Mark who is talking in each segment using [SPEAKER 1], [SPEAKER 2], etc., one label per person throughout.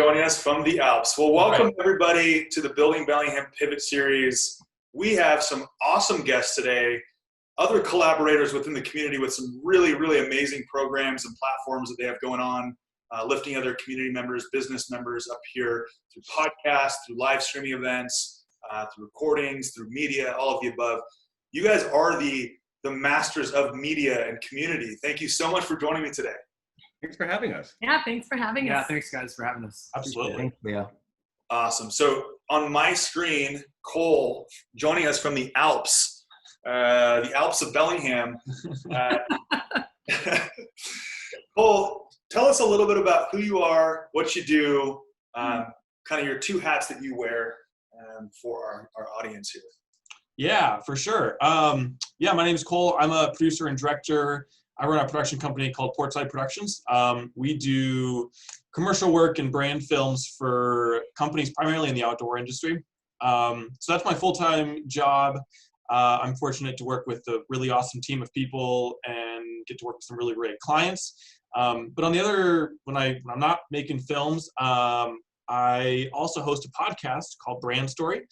[SPEAKER 1] joining us from the Alps. Well, welcome everybody to the Building Bellingham Pivot Series. We have some awesome guests today, other collaborators within the community with some really, really amazing programs and platforms that they have going on, lifting other community members, business members up here through podcasts, through live streaming events, through recordings, through media, all of the above. You guys are the masters of media and community. Thank you so much for joining me today.
[SPEAKER 2] Thanks for having us.
[SPEAKER 3] Yeah, thanks for having us.
[SPEAKER 4] Yeah, thanks guys for having us.
[SPEAKER 1] Absolutely.
[SPEAKER 2] Yeah.
[SPEAKER 1] Awesome. So on my screen, Cole joining us from the Alps, the Alps of Bellingham. Cole, tell us a little bit about who you are, what you do, kind of your two hats that you wear for our audience here.
[SPEAKER 4] Yeah, for sure. My name is Cole. I'm a producer and director. I run a production company called Portside Productions. We do commercial work and brand films for companies primarily in the outdoor industry. So that's my full-time job. I'm fortunate to work with a really awesome team of people and get to work with some really great clients. But on the other, when I'm not making films, I also host a podcast called Brand Story,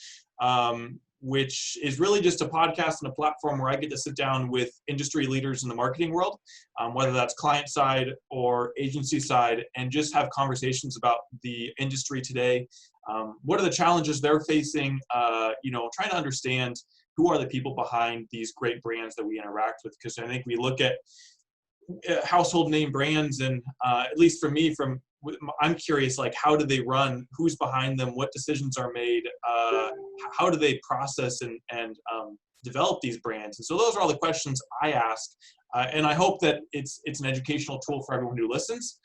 [SPEAKER 4] which is really just a podcast and a platform where I get to sit down with industry leaders in the marketing world, whether that's client side or agency side, and just have conversations about the industry today. What are the challenges they're facing? Trying to understand who are the people behind these great brands that we interact with. Because I think we look at household name brands, and at least for me, I'm curious, like, how do they run? Who's behind them? What decisions are made? How do they process and develop these brands? And so those are all the questions I ask, and I hope that it's an educational tool for everyone who listens.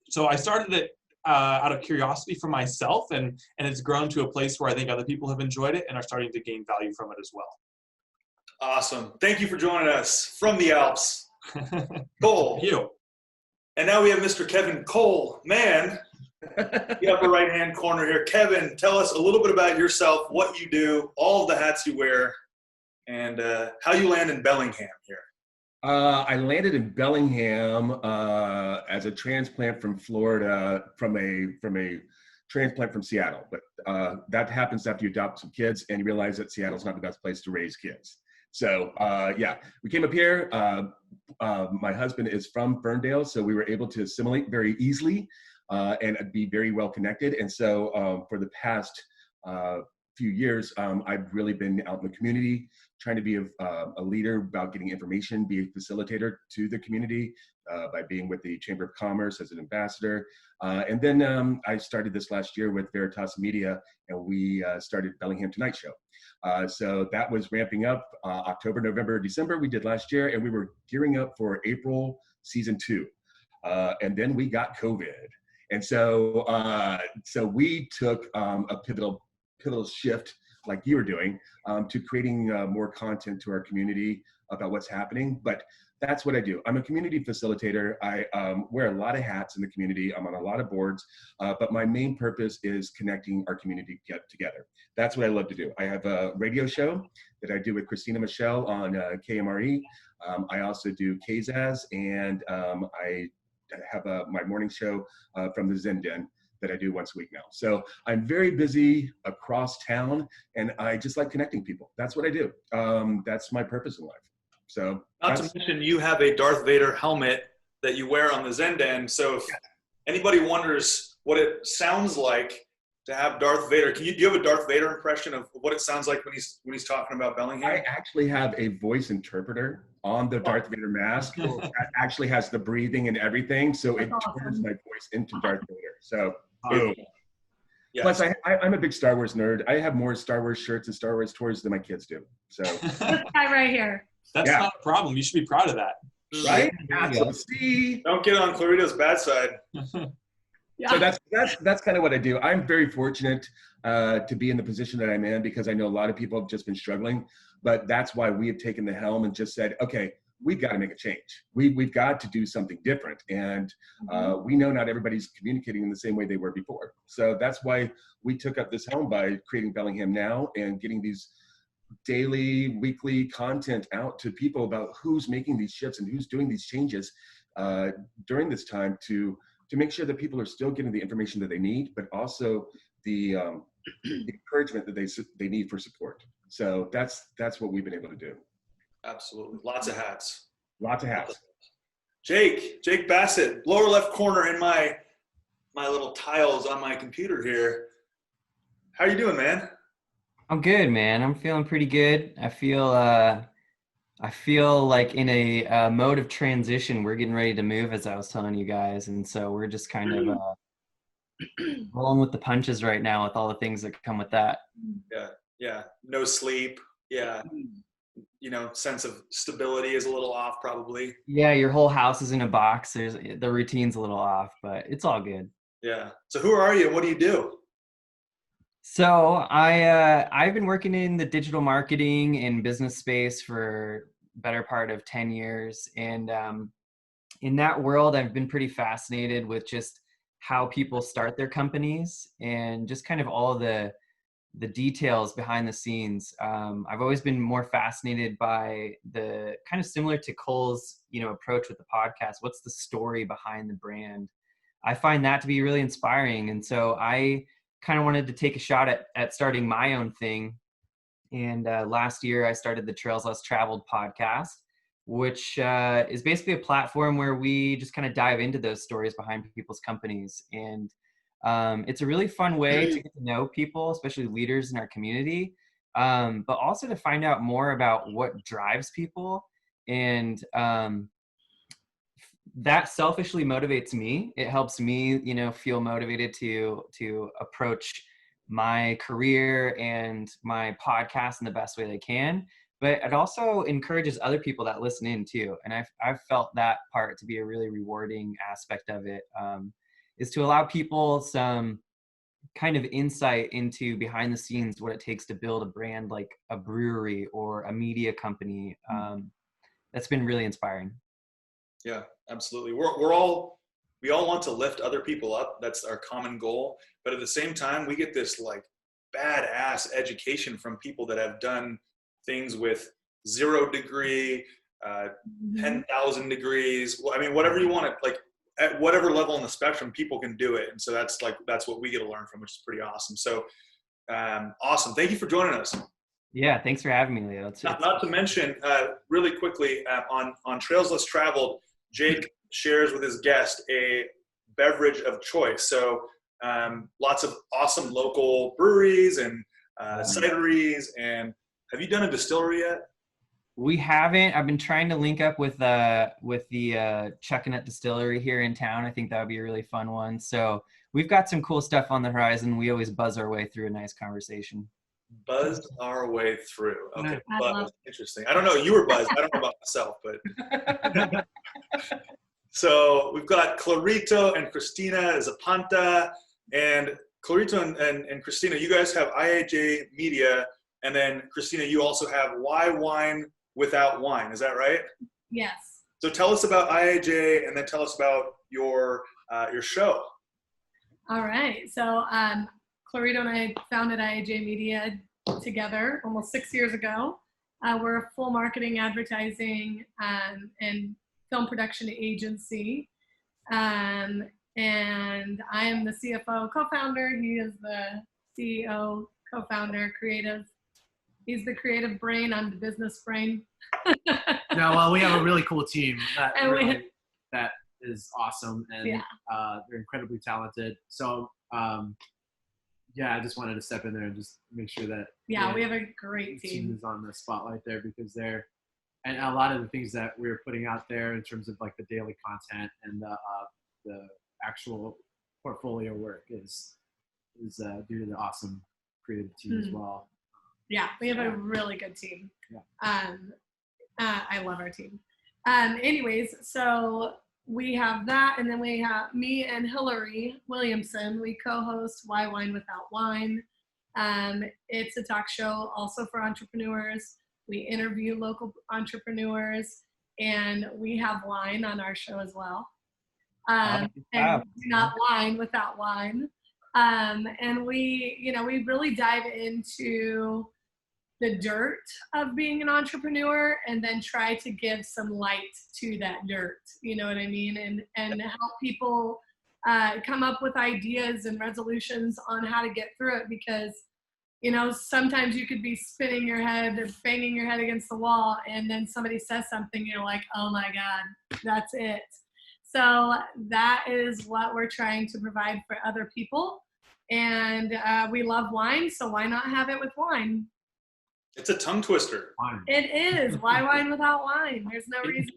[SPEAKER 4] So I started it out of curiosity for myself, and it's grown to a place where I think other people have enjoyed it and are starting to gain value from it as well.
[SPEAKER 1] Awesome. Thank you for joining us from the Alps. Cole.
[SPEAKER 4] Thank you.
[SPEAKER 1] And now we have Mr. Kevin Coleman, the upper right-hand corner here. Kevin, tell us a little bit about yourself, what you do, all of the hats you wear, and how you land in Bellingham here.
[SPEAKER 2] I landed in Bellingham as a transplant from Florida, from a transplant from Seattle. But that happens after you adopt some kids and you realize that Seattle's not the best place to raise kids. So we came up here. My husband is from Ferndale, so we were able to assimilate very easily and be very well connected. And so for the past few years, I've really been out in the community, trying to be a leader about getting information, be a facilitator to the community by being with the Chamber of Commerce as an ambassador. And then I started this last year with Veritas Media, and we started Bellingham Tonight Show. So that was ramping up October, November, December we did last year, and we were gearing up for April season 2. And then we got COVID. And so we took a pivotal shift, like you were doing, to creating more content to our community about what's happening. But that's what I do. I'm a community facilitator. I wear a lot of hats in the community. I'm on a lot of boards, but my main purpose is connecting our community together. That's what I love to do. I have a radio show that I do with Kristina Michelle on KMRE. I also do KZAZ, and I have my morning show from the Zen Den that I do once a week now. So I'm very busy across town, and I just like connecting people. That's what I do. That's my purpose in life. So
[SPEAKER 1] not to mention, you have a Darth Vader helmet that you wear on the Zen Den. So if anybody wonders what it sounds like to have Darth Vader, do you have a Darth Vader impression of what it sounds like when he's talking about Bellingham?
[SPEAKER 2] I actually have a voice interpreter on the Darth Vader mask that actually has the breathing and everything, so it turns my voice into Darth Vader. So boom. Yes. Plus, I'm a big Star Wars nerd. I have more Star Wars shirts and Star Wars toys than my kids do. So
[SPEAKER 3] this guy right here.
[SPEAKER 4] That's not a problem. You should be proud of that.
[SPEAKER 2] Right? Absolutely.
[SPEAKER 1] Don't get on Clarito's bad side.
[SPEAKER 3] Yeah.
[SPEAKER 2] So that's kind of what I do. I'm very fortunate to be in the position that I'm in, because I know a lot of people have just been struggling, but that's why we have taken the helm and just said, okay, we've got to make a change. We've got to do something different. And we know not everybody's communicating in the same way they were before. So that's why we took up this helm by creating Bellingham Now and getting these daily, weekly content out to people about who's making these shifts and who's doing these changes during this time to to make sure that people are still getting the information that they need, but also the encouragement that they need for support. So that's what we've been able to do.
[SPEAKER 1] Absolutely. Lots of hats.
[SPEAKER 2] Lots of hats.
[SPEAKER 1] Jake Bassett, lower left corner in my little tiles on my computer here. How you doing, man?
[SPEAKER 5] I'm good, man. I'm feeling pretty good. I feel like in a mode of transition. We're getting ready to move, as I was telling you guys, and so we're just kind of rolling with the punches right now with all the things that come with that.
[SPEAKER 1] Yeah. No sleep. Yeah. Sense of stability is a little off probably.
[SPEAKER 5] Yeah, your whole house is in a box. The routine's a little off, but it's all good.
[SPEAKER 1] Yeah. So who are you and what do you do?
[SPEAKER 5] So I've been working in the digital marketing and business space for better part of 10 years. And in that world, I've been pretty fascinated with just how people start their companies and just kind of all the details behind the scenes. I've always been more fascinated by the kind of similar to Cole's, approach with the podcast. What's the story behind the brand? I find that to be really inspiring. And so I kind of wanted to take a shot at starting my own thing. And last year I started the Trails Less Traveled podcast, which is basically a platform where we just kind of dive into those stories behind people's companies. And it's a really fun way to get to know people, especially leaders in our community, but also to find out more about what drives people. And that selfishly motivates me. It helps me, feel motivated to approach my career and my podcast in the best way they can. But it also encourages other people that listen in too. And I've felt that part to be a really rewarding aspect of it, is to allow people some kind of insight into behind the scenes, what it takes to build a brand like a brewery or a media company. That's been really inspiring.
[SPEAKER 1] Yeah, absolutely. We all want to lift other people up. That's our common goal. But at the same time, we get this like badass education from people that have done things with 0 degree, 10,000 degrees. I mean, whatever you want to, like at whatever level in the spectrum, people can do it. And so that's what we get to learn from, which is pretty awesome. So awesome. Thank you for joining us.
[SPEAKER 5] Yeah, thanks for having me, Leo.
[SPEAKER 1] Not to mention, really quickly, on Trails Less Traveled, Jake shares with his guest a beverage of choice. So lots of awesome local breweries and cideries. And have you done a distillery yet?
[SPEAKER 5] We haven't. I've been trying to link up with the Chuckanut Distillery here in town. I think that would be a really fun one. So we've got some cool stuff on the horizon. We always buzz our way through a nice conversation.
[SPEAKER 1] Buzz our way through. Okay, buzz. Interesting. I don't know. You were buzzed. I don't know about myself, but. So we've got Clarito and Kristina Zapanta. And Clarito and Kristina, you guys have IAJ Media. And then Kristina, you also have Why Whine Without Whine. Is that right?
[SPEAKER 3] Yes.
[SPEAKER 1] So tell us about IAJ and then tell us about your show.
[SPEAKER 3] All right. So Clarito and I founded IAJ Media together almost 6 years ago. We're a full marketing, advertising, and film production agency. And I am the CFO co-founder. He is the CEO, co-founder, creative. He's the creative brain. I'm the business brain.
[SPEAKER 6] No, well, we have a really cool team that is awesome, and they're incredibly talented. So, I just wanted to step in there and just make sure that
[SPEAKER 3] we have a great team
[SPEAKER 6] is on the spotlight there, because and a lot of the things that we're putting out there in terms of like the daily content and the actual portfolio work is due to the awesome creative team as well.
[SPEAKER 3] Yeah, we have a really good team.
[SPEAKER 6] Yeah.
[SPEAKER 3] I love our team. Anyways, so we have that, and then we have me and Hillary Williamson. We co-host Why Whine Without Whine. It's a talk show also for entrepreneurs. We interview local entrepreneurs, and we have wine on our show as well. And do not whine without wine. And we really dive into the dirt of being an entrepreneur and then try to give some light to that dirt, you know what I mean? And help people come up with ideas and resolutions on how to get through it, because sometimes you could be spinning your head and banging your head against the wall, and then somebody says something, you're like, oh my God, that's it. So that is what we're trying to provide for other people. And we love wine, so why not have it with wine?
[SPEAKER 1] It's a tongue twister.
[SPEAKER 3] It is. Why wine without wine? There's no reason.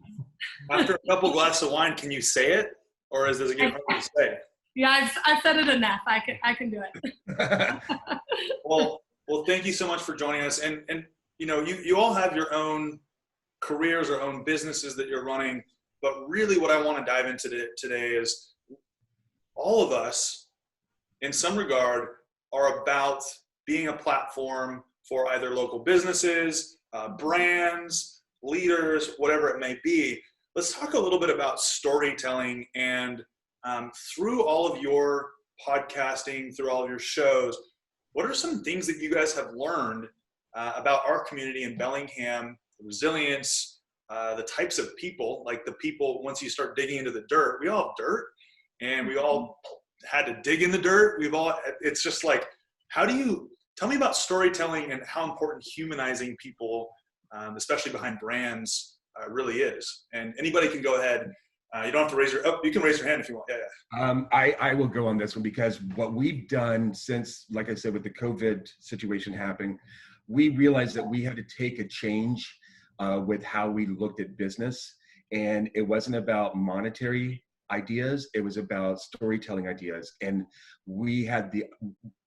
[SPEAKER 1] After a couple glasses of wine, can you say it? Or does it get hard to say?
[SPEAKER 3] Yeah, I've said it enough. I can do it.
[SPEAKER 1] Well, thank you so much for joining us. And you all have your own careers or own businesses that you're running. But really what I want to dive into today is all of us, in some regard, are about being a platform for either local businesses, brands, leaders, whatever it may be. Let's talk a little bit about storytelling, and through all of your podcasting, through all of your shows, what are some things that you guys have learned about our community in Bellingham, the resilience, the types of people, like the people, once you start digging into the dirt, we all have dirt, and we all had to dig in the dirt. It's just like, tell me about storytelling and how important humanizing people, especially behind brands, really is. And anybody can go ahead. You don't have to you can raise your hand if you want. Yeah.
[SPEAKER 2] I will go on this one, because what we've done since, like I said, with the COVID situation happening, we realized that we had to take a change with how we looked at business. And it wasn't about monetary ideas, it was about storytelling ideas. And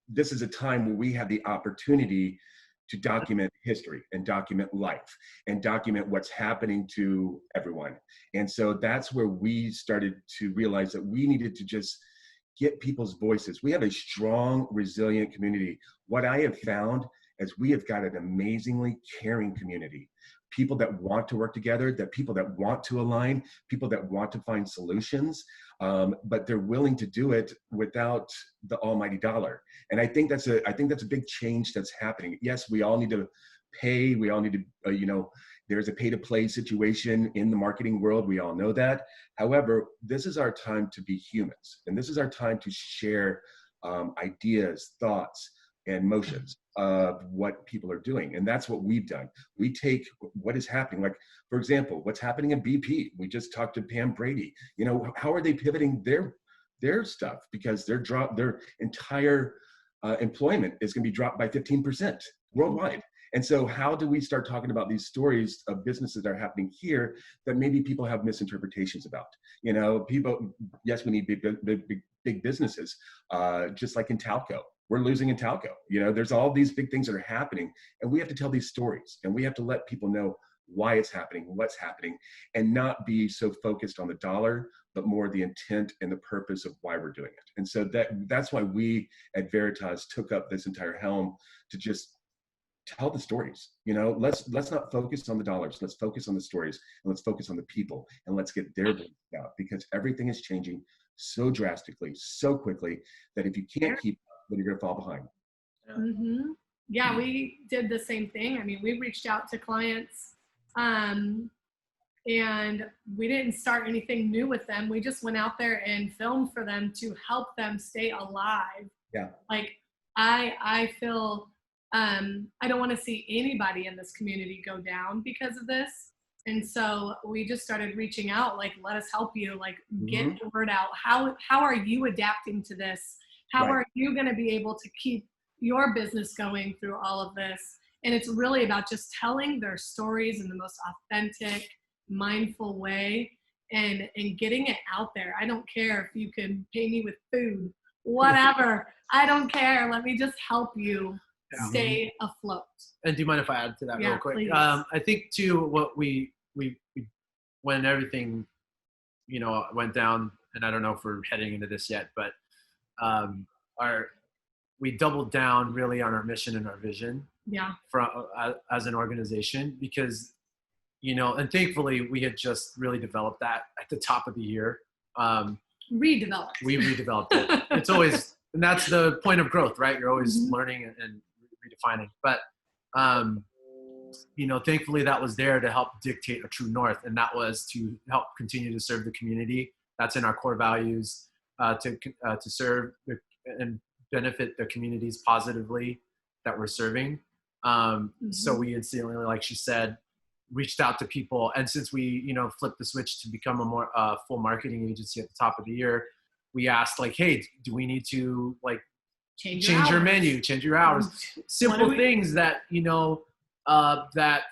[SPEAKER 2] this is a time where we have the opportunity to document history and document life and document what's happening to everyone. And so that's where we started to realize that we needed to just get people's voices. We have a strong, resilient community. What I have found is we have got an amazingly caring community. People that want to work together, people that want to align, people that want to find solutions, but they're willing to do it without the almighty dollar. And I think that's a big change that's happening. Yes, we all need to pay. We all need to, there's a pay to play situation in the marketing world. We all know that. However, this is our time to be humans, and this is our time to share ideas, thoughts, and motions of what people are doing. And that's what we've done. We take what is happening, like, for example, what's happening in BP. We just talked to Pam Brady. How are they pivoting their stuff? Because their entire employment is going to be dropped by 15% worldwide. And so how do we start talking about these stories of businesses that are happening here that maybe people have misinterpretations about? Yes, we need big businesses, just like in Talco. We're losing in Talco. There's all these big things that are happening, and we have to tell these stories, and we have to let people know why it's happening, what's happening, and not be so focused on the dollar, but more the intent and the purpose of why we're doing it. And so that's why we at Veritas took up this entire helm to just tell the stories. Let's not focus on the dollars. Let's focus on the stories, and let's focus on the people, and let's get their voice out, because everything is changing so drastically, so quickly, that if you can't keep up, then you're going to fall behind.
[SPEAKER 3] Mm-hmm. Yeah, we did the same thing. I mean, we reached out to clients, and we didn't start anything new with them. We just went out there and filmed for them to help them stay alive.
[SPEAKER 2] Yeah.
[SPEAKER 3] Like, I feel I don't want to see anybody in this community go down because of this. And so we just started reaching out, like, let us help you, like, get the word out. How are you adapting to this? How are you going to be able to keep your business going through all of this? And it's really about just telling their stories in the most authentic, mindful way, and getting it out there. I don't care if you can pay me with food, whatever. I don't care. Let me just help you stay afloat.
[SPEAKER 6] And do you mind if I add to that real quick?
[SPEAKER 3] Please.
[SPEAKER 6] I think too, what we when everything went down, and I don't know if we're heading into this yet, but we doubled down really on our mission and our vision as an organization, because and thankfully we had just really developed that at the top of the year. We redeveloped it. It's always, and that's the point of growth, right? You're always learning and redefining, but thankfully that was there to help dictate a true north, and that was to help continue to serve the community. That's in our core values. to serve and benefit the communities positively that we're serving. So we instantly, like she said, reached out to people. And since we, flipped the switch to become a more full marketing agency at the top of the year, we asked like, hey, do we need to like change your menu, change your hours? Simple things that, that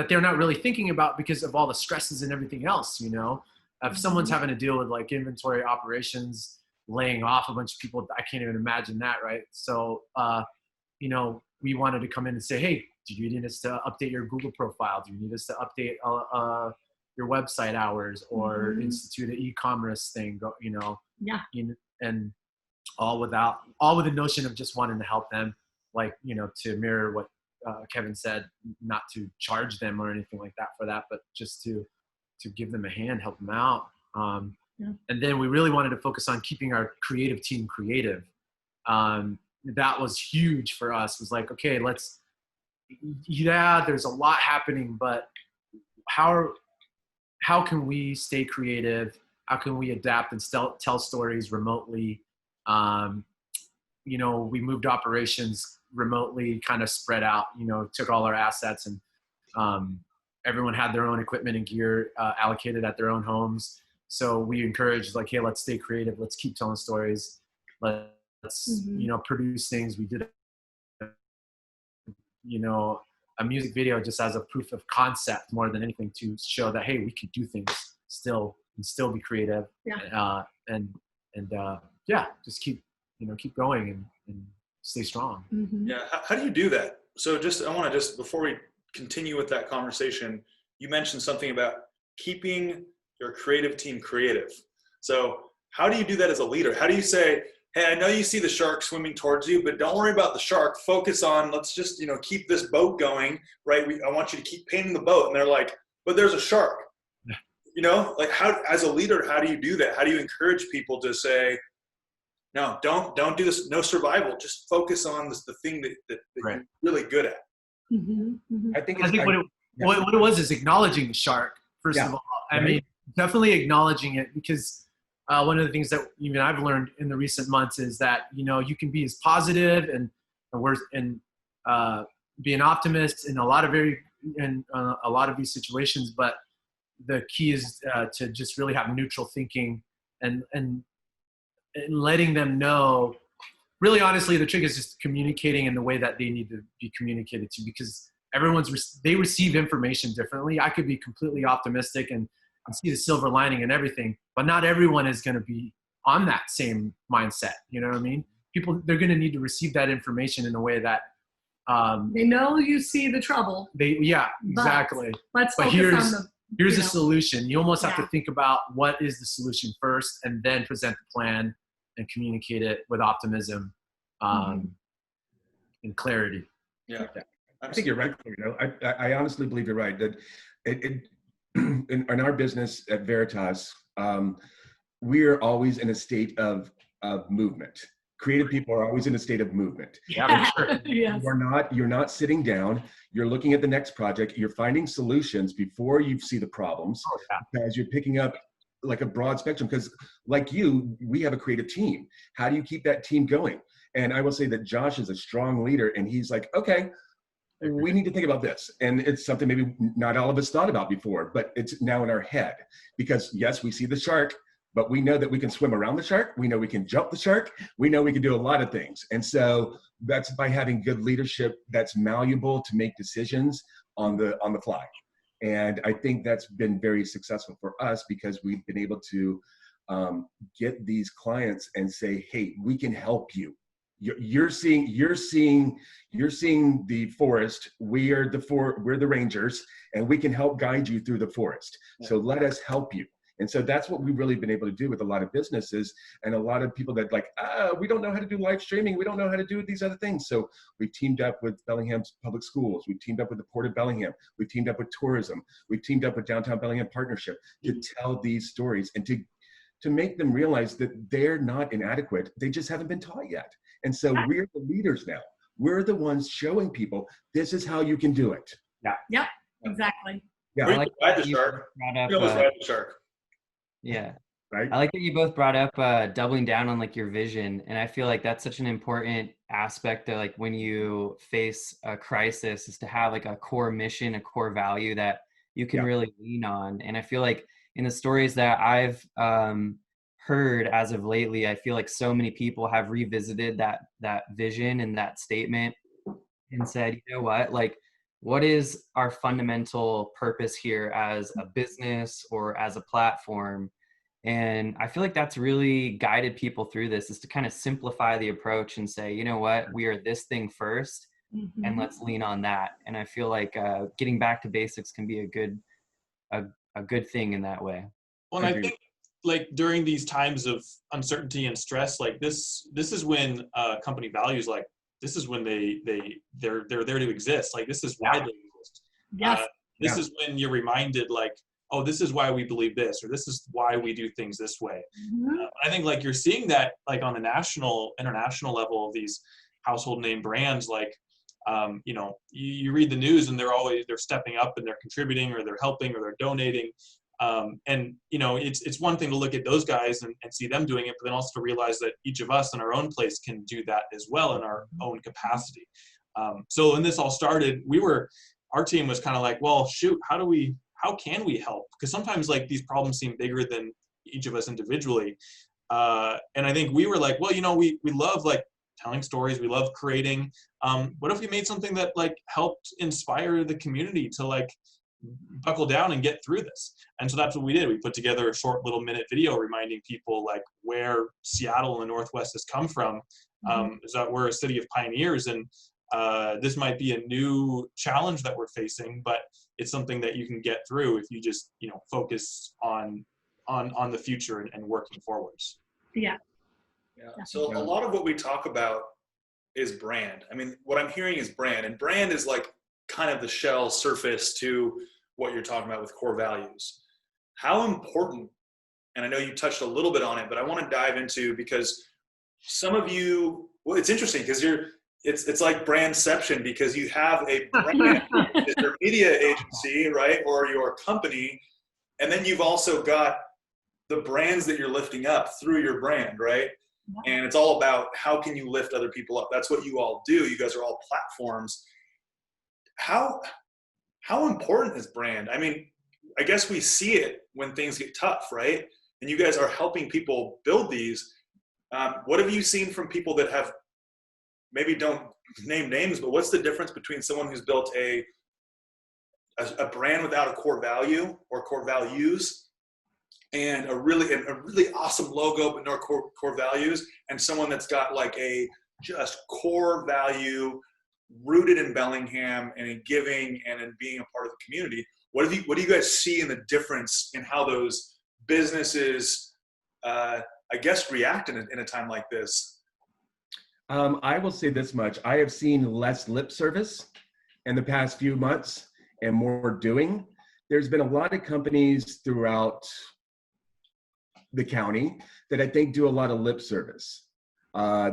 [SPEAKER 6] they're not really thinking about because of all the stresses and everything else, If someone's having to deal with like inventory operations, laying off a bunch of people, I can't even imagine that, right? So, we wanted to come in and say, hey, do you need us to update your Google profile? Do you need us to update your website hours or institute an e-commerce thing? And all with the notion of just wanting to help them, like, to mirror what Kevin said, not to charge them or anything like that for that, but just to give them a hand, help them out. And then we really wanted to focus on keeping our creative team creative. That was huge for us. It was like, okay, there's a lot happening, but how can we stay creative? How can we adapt and tell stories remotely? We moved operations remotely, kind of spread out, took all our assets, and everyone had their own equipment and gear allocated at their own homes. So we encouraged like, hey, let's stay creative. Let's keep telling stories. Let's, produce things. We did, a music video just as a proof of concept more than anything to show that, hey, we can do things still and still be creative. Yeah. Just keep going and stay strong.
[SPEAKER 1] Yeah. How do you do that? So I want to before we continue with that conversation, you mentioned something about keeping your creative team creative. So how do you do that as a leader? How do you say, hey, I know you see the shark swimming towards you, but don't worry about the shark. Focus on, let's just, keep this boat going, right? I want you to keep painting the boat. And they're like, but there's a shark. Like as a leader, how do you do that? How do you encourage people to say, no, don't do this. No survival. Just focus on the thing that
[SPEAKER 6] right.
[SPEAKER 1] you're really good at.
[SPEAKER 2] I think
[SPEAKER 6] what it was is acknowledging the shark, first of all. I mean, definitely acknowledging it, because one of the things that even I've learned in the recent months is that, you can be as positive and be an optimist in a lot of these situations, but the key is to just really have neutral thinking and letting them know. Really, honestly, the trick is just communicating in the way that they need to be communicated to, because they receive information differently. I could be completely optimistic and see the silver lining and everything, but not everyone is going to be on that same mindset. You know what I mean? People, they're going to need to receive that information in a way that
[SPEAKER 3] they know you see the trouble.
[SPEAKER 6] Exactly.
[SPEAKER 3] Let's
[SPEAKER 6] but
[SPEAKER 3] focus on
[SPEAKER 6] here's a solution. You almost have to think about what is the solution first, and then present the plan and communicate it with optimism and clarity.
[SPEAKER 1] Yeah.
[SPEAKER 2] I think you're right. I honestly believe you're right that in our business at Veritas, we're always in a state of movement. Creative people are always in a state of movement.
[SPEAKER 6] Yeah, for sure.
[SPEAKER 3] Yes.
[SPEAKER 2] You're not sitting down. You're looking at the next project. You're finding solutions before you see the problems, because you're picking up like a broad spectrum. Because like you, we have a creative team. How do you keep that team going? And I will say that Josh is a strong leader, and he's like, okay, we need to think about this. And it's something maybe not all of us thought about before, but it's now in our head. Because yes, we see the shark, but we know that we can swim around the shark. We know we can jump the shark. We know we can do a lot of things. And so that's by having good leadership that's malleable to make decisions on the fly. And I think that's been very successful for us, because we've been able to get these clients and say, hey, we can help you. You're seeing the forest. We're the rangers, and we can help guide you through the forest. So let us help you. And so that's what we've really been able to do with a lot of businesses and a lot of people that we don't know how to do live streaming. We don't know how to do these other things. So we've teamed up with Bellingham's public schools. We've teamed up with the Port of Bellingham. We've teamed up with tourism. We've teamed up with Downtown Bellingham Partnership to tell these stories and to make them realize that they're not inadequate. They just haven't been taught yet. And so we're the leaders now. We're the ones showing people, this is how you can do it.
[SPEAKER 3] Yeah. Yep. Exactly.
[SPEAKER 2] Yeah.
[SPEAKER 1] We ride the shark. We almost ride the shark.
[SPEAKER 5] Yeah.
[SPEAKER 2] right?
[SPEAKER 5] I like that you both brought up doubling down on like your vision. And I feel like that's such an important aspect of like when you face a crisis is to have like a core mission, a core value that you can really lean on. And I feel like in the stories that I've heard as of lately, I feel like so many people have revisited that vision and that statement and said, you know what, like, what is our fundamental purpose here as a business or as a platform? And I feel like that's really guided people through this, is to kind of simplify the approach and say, you know what, we are this thing first, and let's lean on that. And I feel like getting back to basics can be a good thing in that way.
[SPEAKER 4] Well, and I think like during these times of uncertainty and stress, like this is when company values, like this is when they're there to exist. Like this is why they exist.
[SPEAKER 3] Yes.
[SPEAKER 4] This is when you're reminded, like, oh, this is why we believe this, or this is why we do things this way. I think like you're seeing that like on the national, international level of these household name brands, like, you know, you read the news and they're stepping up and they're contributing or they're helping or they're donating. And, you know, it's one thing to look at those guys and see them doing it, but then also to realize that each of us in our own place can do that as well in our own capacity. So when this all started, our team was kind of like, well, shoot, how can we help? Because sometimes like these problems seem bigger than each of us individually. And I think we were like, well, you know, we love like telling stories. We love creating. What if we made something that like helped inspire the community to like buckle down and get through this? And so that's what we did. We put together a short little minute video reminding people like where Seattle and the Northwest has come from. Is that we're a city of pioneers, and this might be a new challenge that we're facing, but it's something that you can get through if you just, you know, focus on the future and working forwards.
[SPEAKER 3] Yeah.
[SPEAKER 1] So a lot of what we talk about is brand. I mean, what I'm hearing is brand, and brand is like kind of the shell surface to what you're talking about with core values. How important, and I know you touched a little bit on it, but I want to dive into, because some of you, well, it's interesting because it's like brandception, because you have a brand, it's your media agency, right? Or your company. And then you've also got the brands that you're lifting up through your brand, right? And it's all about how can you lift other people up. That's what you all do. You guys are all platforms. How important is brand? I mean, I guess we see it when things get tough, right? And you guys are helping people build these. What have you seen from people that have, maybe don't name names, but what's the difference between someone who's built a brand without a core value or core values, and a really awesome logo but no core values, and someone that's got like a just core value rooted in Bellingham and in giving and in being a part of the community? What do you guys see in the difference in how those businesses, I guess, react in a time like this?
[SPEAKER 2] I will say this much. I have seen less lip service in the past few months and more doing. There's been a lot of companies throughout the county that I think do a lot of lip service.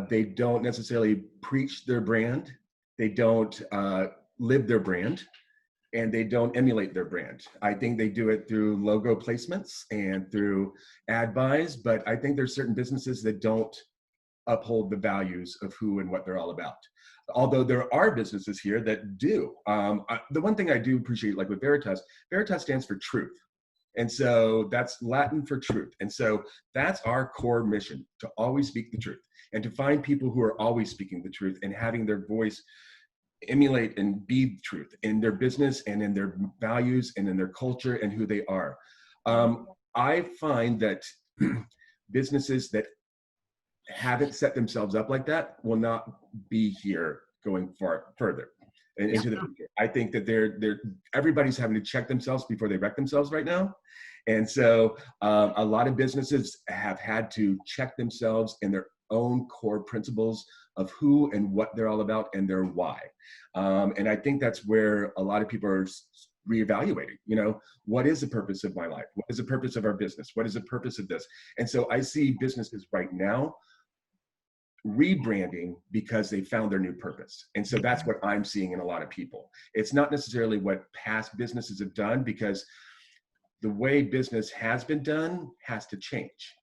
[SPEAKER 2] They don't necessarily preach their brand. They don't live their brand, and they don't emulate their brand. I think they do it through logo placements and through ad buys, but I think there's certain businesses that don't uphold the values of who and what they're all about. Although there are businesses here that do. The one thing I do appreciate, like with Veritas stands for truth. And so that's Latin for truth. And so that's our core mission, to always speak the truth and to find people who are always speaking the truth and having their voice emulate and be the truth in their business and in their values and in their culture and who they are. I find that businesses that haven't set themselves up like that will not be here going further into the future. I think that everybody's having to check themselves before they wreck themselves right now. And so a lot of businesses have had to check themselves in their own core principles of who and what they're all about and their why. And I think that's where a lot of people are reevaluating, you know, what is the purpose of my life? What is the purpose of our business? What is the purpose of this? And so I see businesses right now rebranding because they found their new purpose. And so that's what I'm seeing in a lot of people. It's not necessarily what past businesses have done, because the way business has been done has to change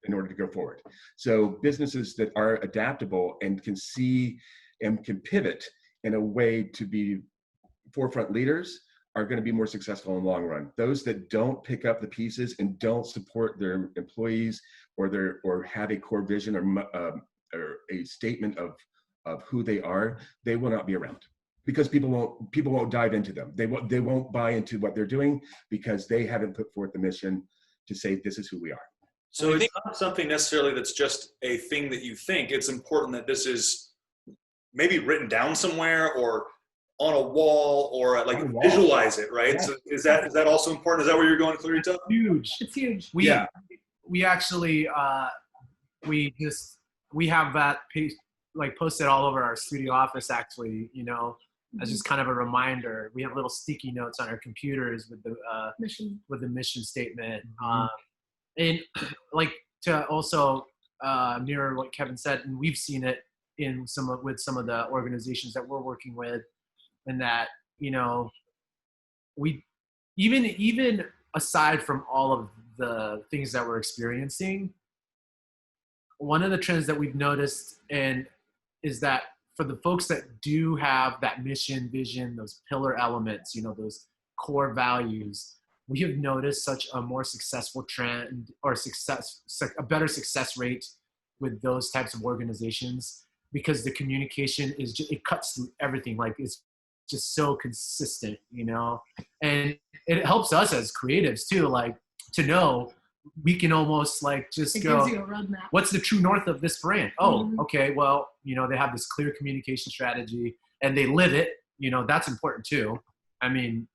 [SPEAKER 2] in order to go forward. So businesses that are adaptable and can see and can pivot in a way to be forefront leaders are going to be more successful in the long run. Those that don't pick up the pieces and don't support their employees or have a core vision or a statement of who they are, they will not be around, because people won't dive into them. They won't buy into what they're doing because they haven't put forth the mission to say this is who we are.
[SPEAKER 1] So it's not something necessarily that's just a thing that you think. It's important that this is maybe written down somewhere or on a wall or like visualize it, right? Yeah. So is that also important? Is that where you're going, Clarito?
[SPEAKER 6] Huge.
[SPEAKER 3] It's huge.
[SPEAKER 6] We actually we have that piece like posted all over our studio office, actually, you know, as just kind of a reminder. We have little sticky notes on our computers with the mission statement. And like to also mirror what Kevin said, and we've seen it in some of the organizations that we're working with, and that, you know, we even aside from all of the things that we're experiencing, one of the trends that we've noticed is that for the folks that do have that mission, vision, those pillar elements, you know, those core values, we have noticed such a more successful trend or a better success rate with those types of organizations, because the communication it cuts through everything. Like, it's just so consistent, you know, and it helps us as creatives too, like to know we can almost like just
[SPEAKER 3] it
[SPEAKER 6] go,
[SPEAKER 3] gives you a roadmap. What's
[SPEAKER 6] the true north of this brand? Oh, okay, well, you know, they have this clear communication strategy and they live it, you know, that's important too. I mean,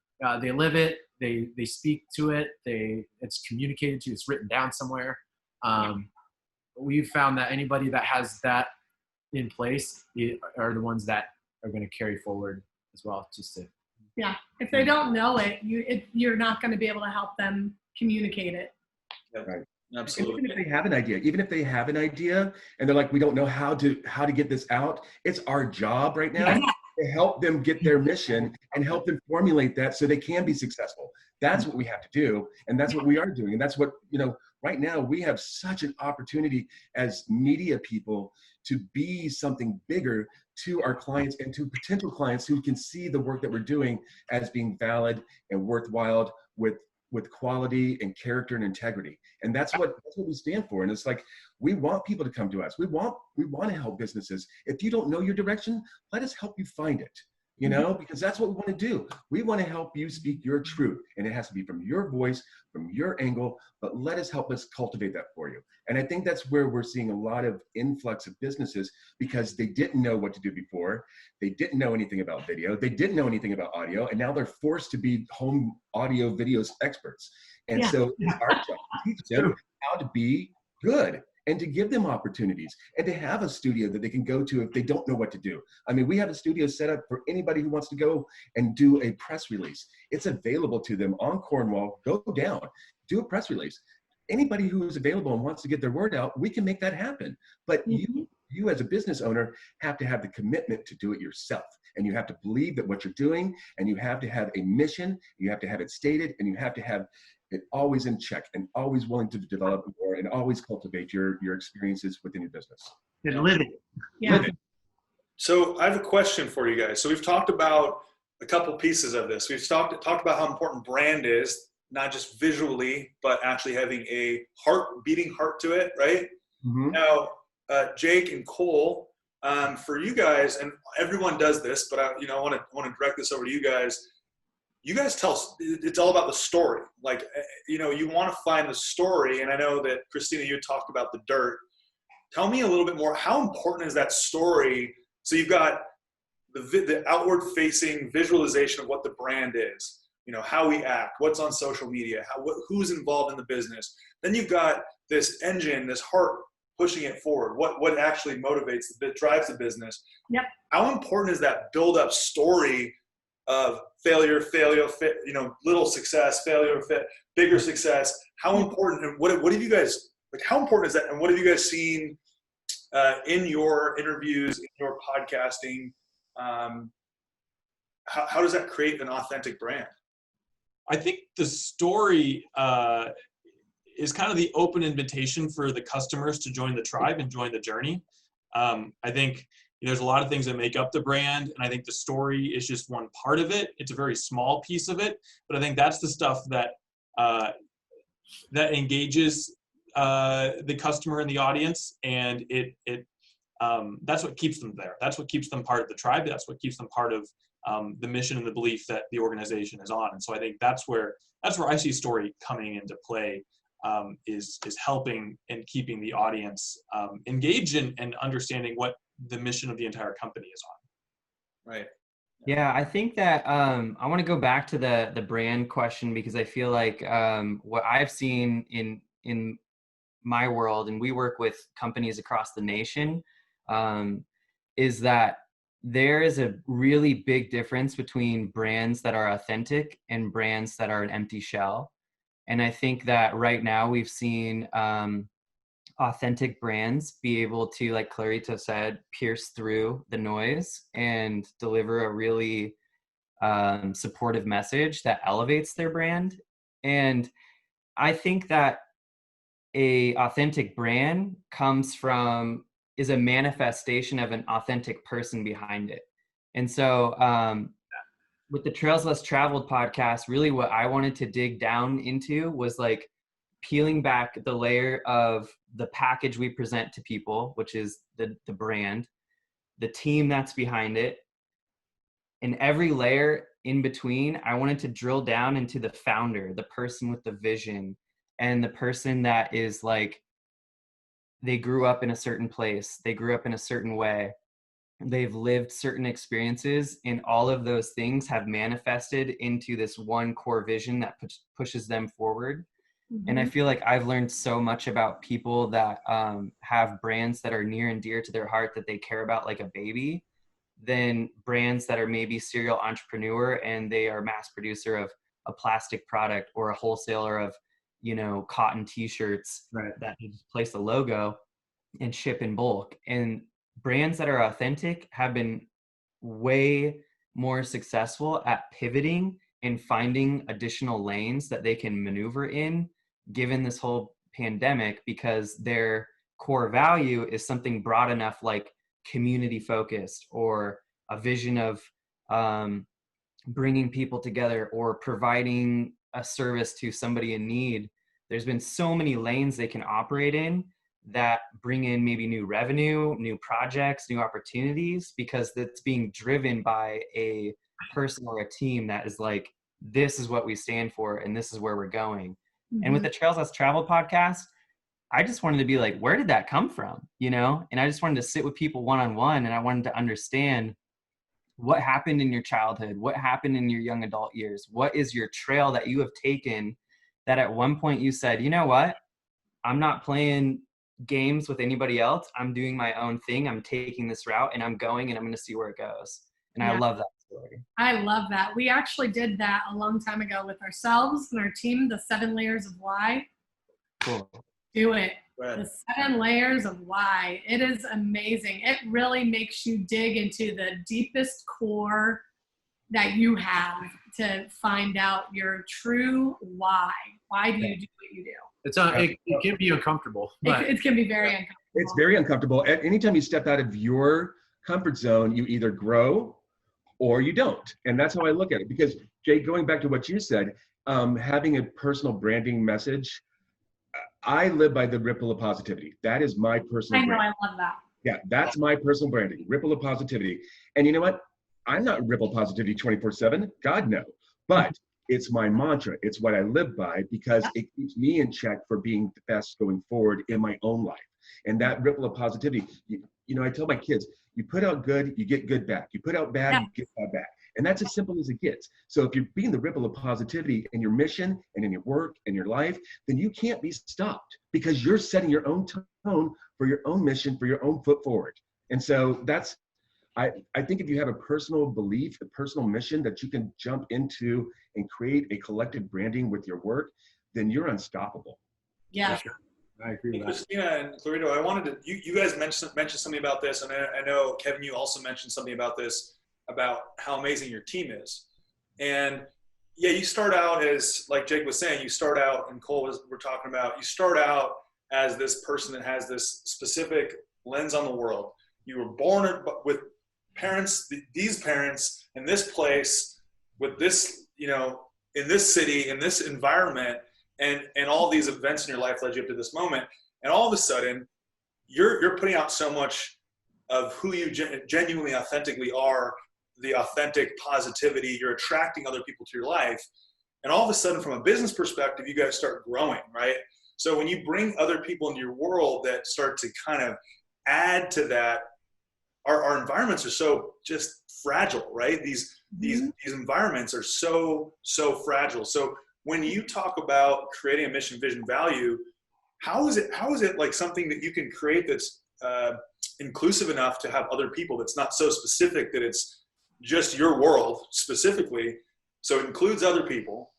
[SPEAKER 6] they live it, they speak to it, it's communicated to, it's written down somewhere. We've found that anybody that has that in place are the ones that are going to carry forward as well.
[SPEAKER 3] Yeah, if they don't know it, you're not going to be able to help them communicate it.
[SPEAKER 1] Yeah,
[SPEAKER 2] right.
[SPEAKER 1] Absolutely.
[SPEAKER 2] Even if they have an idea and they're like, we don't know how to get this out, it's our job right now to help them get their mission and help them formulate that so they can be successful. That's what we have to do, and that's what we are doing, and that's what, you know, right now we have such an opportunity as media people to be something bigger to our clients and to potential clients who can see the work that we're doing as being valid and worthwhile with quality and character and integrity. And that's what we stand for. And it's like, we want people to come to us. We want to help businesses. If you don't know your direction, let us help you find it, you know, because that's what we want to do. We want to help you speak your truth, and it has to be from your voice, from your angle, but let us help us cultivate that for you. And I think that's where we're seeing a lot of influx of businesses, because they didn't know what to do before. They didn't know anything about video. They didn't know anything about audio. And now they're forced to be home audio videos experts. And so it's our job to teach them how to be good and to give them opportunities and to have a studio that they can go to if they don't know what to do. I mean, we have a studio set up for anybody who wants to go and do a press release. It's available to them on Cornwall. Go down, do a press release. Anybody who is available and wants to get their word out, we can make that happen. But you as a business owner have to have the commitment to do it yourself. And you have to believe that what you're doing, and you have to have a mission, you have to have it stated, and you have to have it always in check and always willing to develop more and always cultivate your experiences within your business.
[SPEAKER 6] And live it.
[SPEAKER 3] Yeah.
[SPEAKER 6] Live it.
[SPEAKER 1] So I have a question for you guys. So we've talked about a couple pieces of this. We've talked about how important brand is, not just visually, but actually having a beating heart to it, right?
[SPEAKER 2] Mm-hmm.
[SPEAKER 1] Now, Jake and Cole, for you guys, and everyone does this, but I want to direct this over to you guys. You guys it's all about the story. Like, you know, you want to find the story. And I know that, Kristina, you talked about the dirt. Tell me a little bit more. How important is that story? So you've got the outward facing visualization of what the brand is, you know, how we act, what's on social media, who's involved in the business. Then you've got this engine, this heart pushing it forward. What actually motivates, drives the business.
[SPEAKER 3] Yep. How
[SPEAKER 1] important is that build up story of failure, you know, little success, failure, bigger success? How important, and what have you guys, like, how important is that? And what have you guys seen in your interviews, in your podcasting? How does that create an authentic brand?
[SPEAKER 4] I think the story is kind of the open invitation for the customers to join the tribe and join the journey. I think there's a lot of things that make up the brand, and I think the story is just one part of it. It's a very small piece of it, but I think that's the stuff that that engages the customer and the audience, and that's what keeps them there. That's what keeps them part of the tribe. That's what keeps them part of the mission and the belief that the organization is on. And so I think that's where I see story coming into play, is helping and keeping the audience engaged and understanding what the mission of the entire company is on.
[SPEAKER 1] Right.
[SPEAKER 5] Yeah, I think that I want to go back to the brand question, because I feel like what I've seen in my world, and we work with companies across the nation, is that there is a really big difference between brands that are authentic and brands that are an empty shell. And I think that right now we've seen authentic brands be able to, like Clarito said, pierce through the noise and deliver a really supportive message that elevates their brand. And I think that a authentic brand is a manifestation of an authentic person behind it. And so with the Trails Less Traveled podcast, really what I wanted to dig down into was like peeling back the layer of the package we present to people, which is the brand, the team that's behind it, and every layer in between. I wanted to drill down into the founder, the person with the vision, and the person that is like, they grew up in a certain place, they grew up in a certain way, they've lived certain experiences, and all of those things have manifested into this one core vision that pushes them forward. Mm-hmm. And I feel like I've learned so much about people that have brands that are near and dear to their heart, that they care about like a baby, than brands that are maybe serial entrepreneur and they are mass producer of a plastic product or a wholesaler of, cotton t-shirts, right, that you just place a logo and ship in bulk. And brands that are authentic have been way more successful at pivoting and finding additional lanes that they can maneuver in, given this whole pandemic, because their core value is something broad enough, like community focused, or a vision of bringing people together, or providing a service to somebody in need. There's been so many lanes they can operate in that bring in maybe new revenue, new projects, new opportunities, because it's being driven by a person or a team that is like, this is what we stand for and this is where we're going. Mm-hmm. And with the Trails Less Traveled podcast, I just wanted to be like, where did that come from? And I just wanted to sit with people one-on-one, and I wanted to understand what happened in your childhood, what happened in your young adult years, what is your trail that you have taken that at one point you said, you know what, I'm not playing games with anybody else. I'm doing my own thing. I'm taking this route and I'm going, and I'm going to see where it goes. And yeah. I love that story.
[SPEAKER 3] I love that. We actually did that a long time ago with ourselves and our team, the 7 layers of why.
[SPEAKER 5] Cool.
[SPEAKER 3] Do it. Right. The 7 layers of why. It is amazing. It really makes you dig into the deepest core that you have to find out your true why. Why do you do what you do?
[SPEAKER 6] It can be uncomfortable. But
[SPEAKER 3] it can be very uncomfortable.
[SPEAKER 2] It's very uncomfortable. Anytime you step out of your comfort zone, you either grow or you don't. And that's how I look at it. Because, Jay, going back to what you said, having a personal branding message, I live by the ripple of positivity. That is my personal brand.
[SPEAKER 3] I love that.
[SPEAKER 2] Yeah, that's my personal branding, ripple of positivity. And you know what? I'm not ripple positivity 24/7. God, no. But it's my mantra. It's what I live by, because it keeps me in check for being the best going forward in my own life. And that ripple of positivity, I tell my kids, you put out good, you get good back. You put out bad, you get bad back. And that's as simple as it gets. So if you're being the ripple of positivity in your mission and in your work and your life, then you can't be stopped, because you're setting your own tone for your own mission, for your own foot forward. And so that's, I think if you have a personal belief, a personal mission that you can jump into and create a collective branding with your work, then you're unstoppable.
[SPEAKER 3] Yeah.
[SPEAKER 6] I agree with that.
[SPEAKER 1] Kristina and Clarito, I wanted to, you guys mentioned something about this, and I know, Kevin, you also mentioned something about this, about how amazing your team is. And, Yeah, you start out as, like Jake was saying, you start out, and Cole we're talking about, you start out as this person that has this specific lens on the world. You were born with parents, these parents in this place, with this, in this city, in this environment, and all these events in your life led you up to this moment. And all of a sudden, you're putting out so much of who you genuinely, authentically are, the authentic positivity. You're attracting other people to your life. And all of a sudden, from a business perspective, you guys start growing, right? So when you bring other people into your world that start to kind of add to that, our environments are so just fragile, right? These environments are so fragile. So when you talk about creating a mission, vision, value, how is it like something that you can create that's inclusive enough to have other people, that's not so specific that it's just your world specifically, so it includes other people?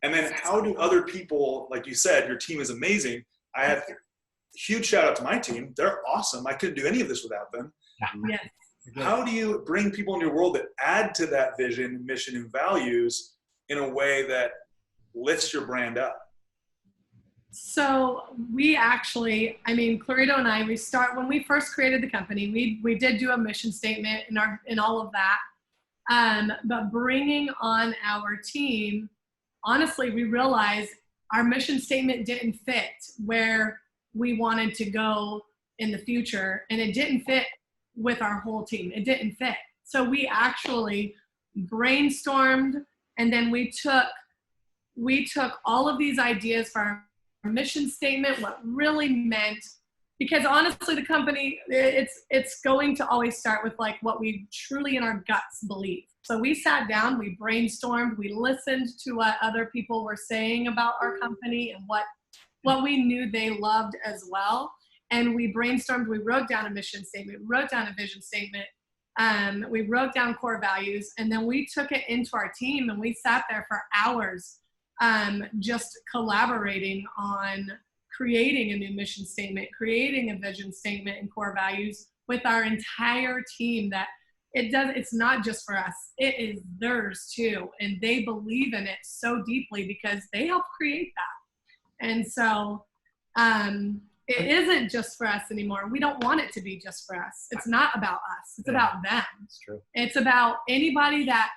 [SPEAKER 1] And then how do other people, like you said, your team is amazing. I have huge shout out to my team. They're awesome. I couldn't do any of this without them.
[SPEAKER 3] Yes.
[SPEAKER 1] How do you bring people in your world that add to that vision, mission, and values in a way that lifts your brand up?
[SPEAKER 3] So we actually, Clarito and I, when we first created the company, we did do a mission statement in all of that. But bringing on our team, honestly, we realized our mission statement didn't fit where we wanted to go in the future, and it didn't fit with our whole team. It didn't fit. So we actually brainstormed, and then we took all of these ideas for our mission statement, what really meant, because honestly, the company, it's going to always start with like what we truly in our guts believe. So we sat down, we brainstormed, we listened to what other people were saying about our company and what we knew they loved as well. And we brainstormed, we wrote down a mission statement, we wrote down a vision statement, we wrote down core values, and then we took it into our team and we sat there for hours just collaborating on creating a new mission statement, creating a vision statement and core values with our entire team. That it's not just for us, it is theirs too. And they believe in it so deeply because they helped create that. And so it isn't just for us anymore. We don't want it to be just for us. It's not about us. It's about them.
[SPEAKER 6] It's true.
[SPEAKER 3] It's about anybody that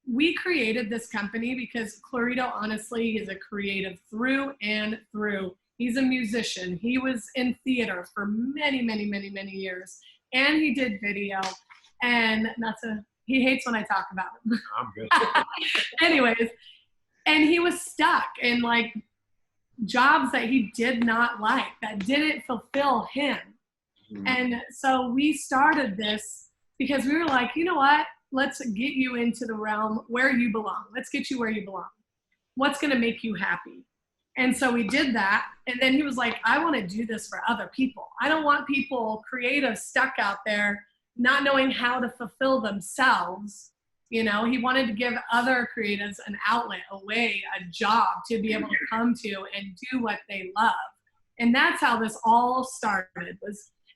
[SPEAKER 3] we created this company because Clarito honestly is a creative through and through. He's a musician. He was in theater for many, many, many, many years. And he did video. And he hates when I talk about him.
[SPEAKER 6] I'm good.
[SPEAKER 3] Anyways, and he was stuck in like jobs that he did not like, that didn't fulfill him. Mm-hmm. And so we started this because we were like, you know what? Let's get you into the realm where you belong. Let's get you where you belong. What's going to make you happy? And so we did that. And then he was like, I want to do this for other people. I don't want people creative stuck out there not knowing how to fulfill themselves. He wanted to give other creatives an outlet, a way, a job to be able to come to and do what they love. And that's how this all started.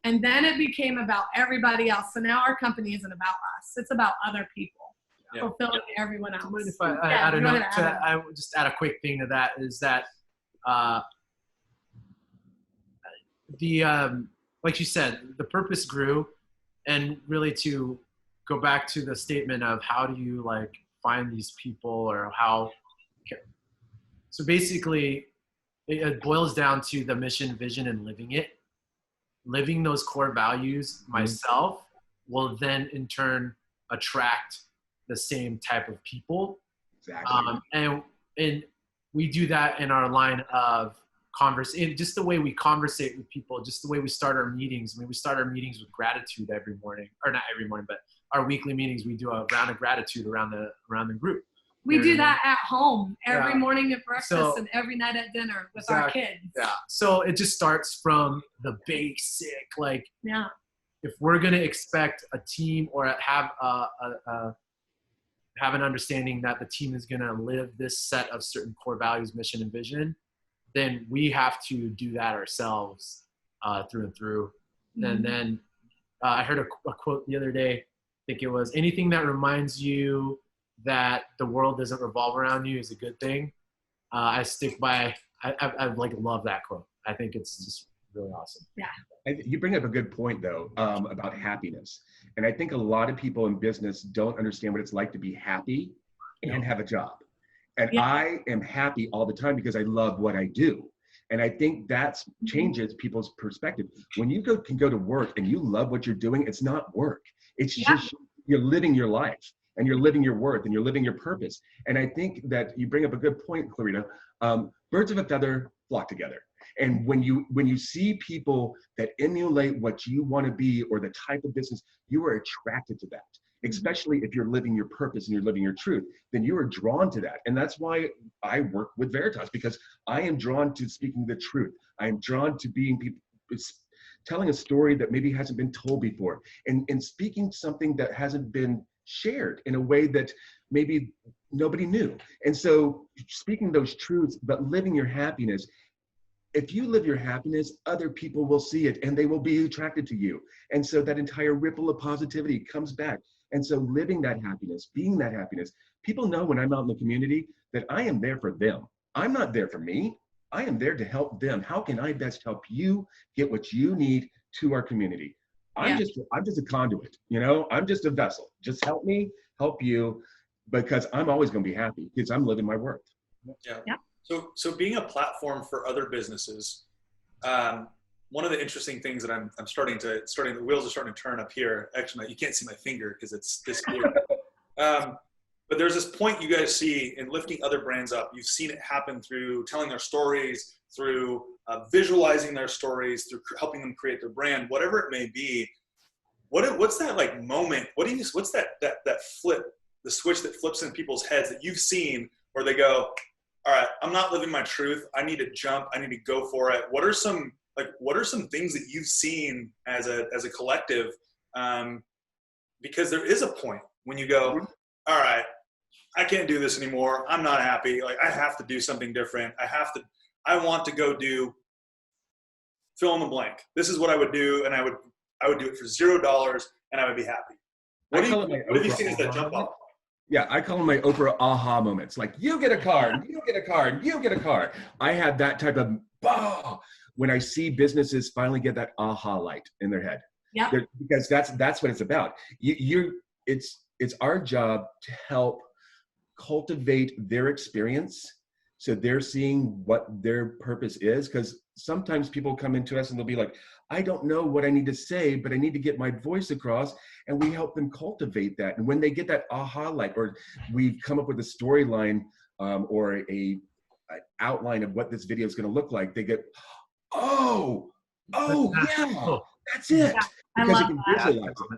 [SPEAKER 3] And then it became about everybody else. So now our company isn't about us. It's about other people, fulfilling everyone else.
[SPEAKER 6] If I add a note I would just add a quick thing to that is that like you said, the purpose grew, and really to go back to the statement of how do you like find these people, or how. So basically, it boils down to the mission, vision, and living it. Living those core values myself will then in turn attract the same type of people.
[SPEAKER 2] Exactly.
[SPEAKER 6] And we do that in our line of conversation, just the way we conversate with people, just the way we start our meetings. We start our meetings with gratitude every morning, or not every morning, but our weekly meetings, we do a round of gratitude around the group.
[SPEAKER 3] We do that at home every morning at breakfast and every night at dinner with our kids. Yeah.
[SPEAKER 6] So it just starts from the basic, like, if we're going to expect a team or have have an understanding that the team is going to live this set of certain core values, mission, and vision, then we have to do that ourselves through and through. Mm-hmm. And then I heard a quote the other day. I think it was, anything that reminds you that the world doesn't revolve around you is a good thing. I stick by. I like love that quote. I think it's just really awesome.
[SPEAKER 3] Yeah.
[SPEAKER 2] You bring up a good point though, about happiness. And I think a lot of people in business don't understand what it's like to be happy and have a job. And
[SPEAKER 3] Yeah.
[SPEAKER 2] I am happy all the time because I love what I do. And I think that changes people's perspective. When you can go to work and you love what you're doing, it's not work. It's just you're living your life and you're living your worth and you're living your purpose. And I think that you bring up a good point, Clarito. Birds of a feather flock together. And when you see people that emulate what you want to be or the type of business, you are attracted to that. Especially if you're living your purpose and you're living your truth, then you are drawn to that. And that's why I work with Veritas, because I am drawn to speaking the truth. I am drawn to being people, telling a story that maybe hasn't been told before, and speaking something that hasn't been shared in a way that maybe nobody knew. And so speaking those truths, but living your happiness. If you live your happiness, other people will see it and they will be attracted to you. And so that entire ripple of positivity comes back. And so living that happiness, being that happiness, people know when I'm out in the community that I am there for them. I'm not there for me. I am there to help them. How can I best help you get what you need to our community? I'm just a conduit, I'm just a vessel. Just help me, help you, because I'm always going to be happy because I'm living my worth.
[SPEAKER 1] Yeah. So being a platform for other businesses, one of the interesting things that I'm starting, the wheels are starting to turn up here. Actually, you can't see my finger because it's this big. But there's this point you guys see in lifting other brands up. You've seen it happen through telling their stories, through visualizing their stories, through helping them create their brand, whatever it may be. What's that like moment? What's that flip, the switch that flips in people's heads that you've seen where they go, all right, I'm not living my truth. I need to jump. I need to go for it. What are some things that you've seen as a collective? Because there is a point when you go, all right, I can't do this anymore. I'm not happy. Like I have to do something different. I want to go do fill in the blank. This is what I would do. And I would do it for $0 and I would be happy. What have you seen as that jump off?
[SPEAKER 2] Yeah, I call them my Oprah aha moments. Like, you get a car, you get a car, you get a car. I have that type of when I see businesses finally get that aha light in their head.
[SPEAKER 3] Yeah.
[SPEAKER 2] Because that's what it's about. It's our job to help cultivate their experience so they're seeing what their purpose is. Because sometimes people come into us and they'll be like, I don't know what I need to say, but I need to get my voice across. And we help them cultivate that. And when they get that aha light, or we've come up with a storyline or a outline of what this video is going to look like, they get, oh yeah, that's it.
[SPEAKER 3] Yeah,
[SPEAKER 2] because you can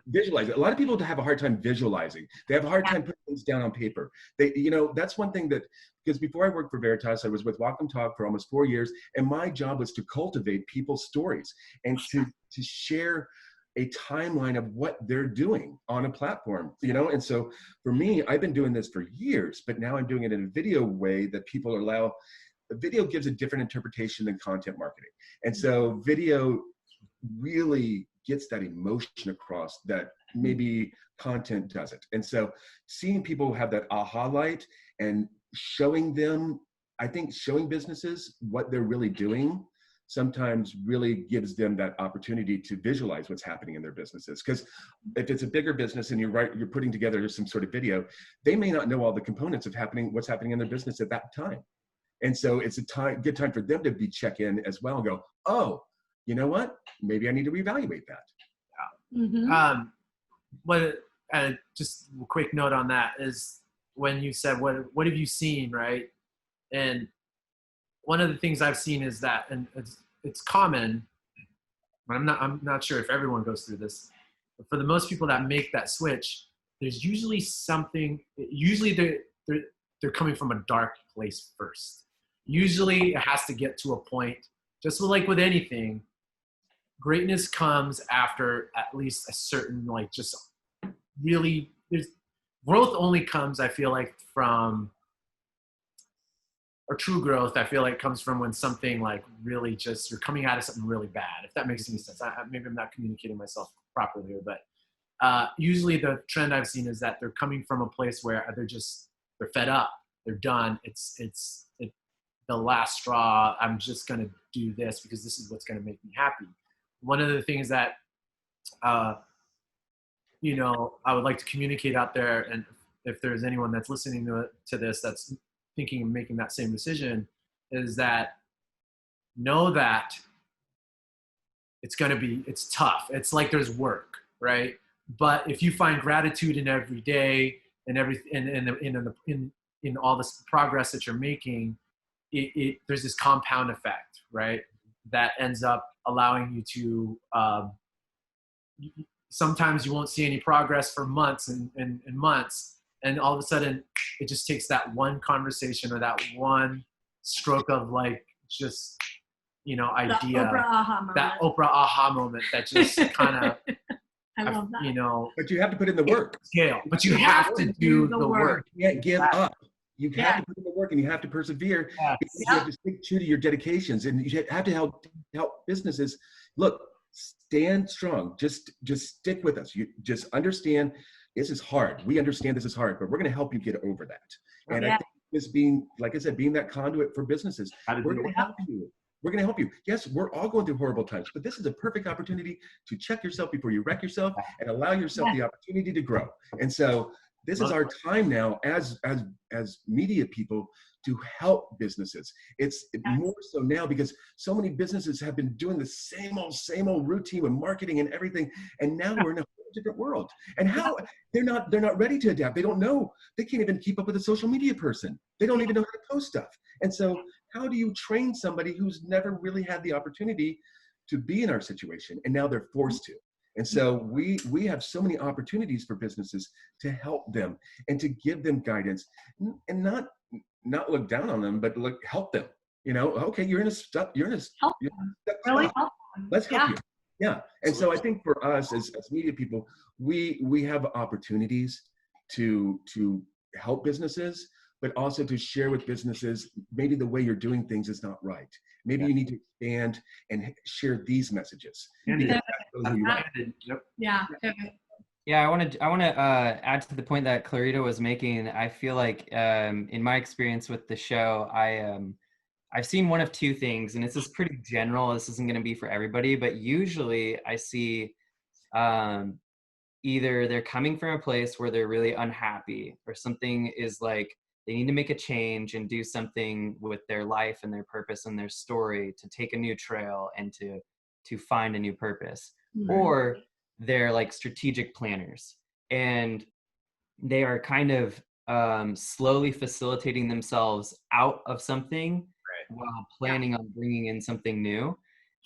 [SPEAKER 2] visualize it. A lot of people have a hard time visualizing. They have a hard time putting things down on paper. That's one thing that, because before I worked for Veritas, I was with Walk and Talk for almost 4 years, and my job was to cultivate people's stories and to share a timeline of what they're doing on a platform, And so for me, I've been doing this for years, but now I'm doing it in a video way that people allow. The video gives a different interpretation than content marketing. And so video really gets that emotion across that maybe content doesn't. And so seeing people have that aha light and showing them, I think showing businesses what they're really doing sometimes really gives them that opportunity to visualize what's happening in their businesses. Because if it's a bigger business and you're putting together some sort of video, they may not know all the components of what's happening in their business at that time. And so it's a good time for them to check in as well and go, oh, you know what? Maybe I need to reevaluate that.
[SPEAKER 6] Yeah. Mm-hmm. Just a quick note on that is when you said, what have you seen, right? And one of the things I've seen is that, and it's common, but I'm not sure if everyone goes through this, but for the most people that make that switch, there's usually they're coming from a dark place first. Usually it has to get to a point, just like with anything, greatness comes after at least a certain, growth only comes, I feel like, from, or true growth, I feel like comes from when something really just, you're coming out of something really bad, if that makes any sense. Maybe I'm not communicating myself properly here, but usually the trend I've seen is that they're coming from a place where they're fed up, they're done. It's the last straw. I'm just gonna do this because this is what's gonna make me happy. One of the things that I would like to communicate out there, and if there's anyone that's listening to this that's thinking of making that same decision, is that know that it's tough. It's like there's work, right? But if you find gratitude in every day and in all this progress that you're making, there's this compound effect, right? That ends up allowing you to, sometimes you won't see any progress for months and months. And all of a sudden it just takes that one conversation or that one stroke of like, just, idea, that Oprah aha moment that just kind of,
[SPEAKER 3] I love that.
[SPEAKER 2] But you have to put in the work.
[SPEAKER 6] Scale. But you have to do the work.
[SPEAKER 2] You can't give up. You have to put in the work, and you have to persevere. Because you have to stick true to your dedications, and you have to help businesses. Look, stand strong. Just stick with us. You just understand this is hard. We understand this is hard, but we're going to help you get over that. And I think this being, like I said, being that conduit for businesses, we're going to help you. We're going to help you. Yes, we're all going through horrible times, but this is a perfect opportunity to check yourself before you wreck yourself and allow yourself the opportunity to grow. And so this is our time now as media people to help businesses. It's more so now because so many businesses have been doing the same old routine with marketing and everything. And now we're in a whole different world. And how they're not ready to adapt. They don't know. They can't even keep up with a social media person. They don't even know how to post stuff. And so how do you train somebody who's never really had the opportunity to be in our situation, and now they're forced to? And so we have so many opportunities for businesses to help them and to give them guidance, and not look down on them, but help them. Okay, you're in a stuck spot. Let's help you. Yeah. And so I think for us as media people, we have opportunities to help businesses, but also to share with businesses, maybe the way you're doing things is not right. Maybe you need to expand and share these messages.
[SPEAKER 5] Yeah, I want to add to the point that Clarito was making. I feel like in my experience with the show, I've seen one of two things, and this is pretty general. This isn't going to be for everybody, but usually I see either they're coming from a place where they're really unhappy, or something is like, they need to make a change and do something with their life and their purpose and their story to take a new trail and to find a new purpose. Mm-hmm. Or they're like strategic planners, and they are kind of slowly facilitating themselves out of something while planning on bringing in something new.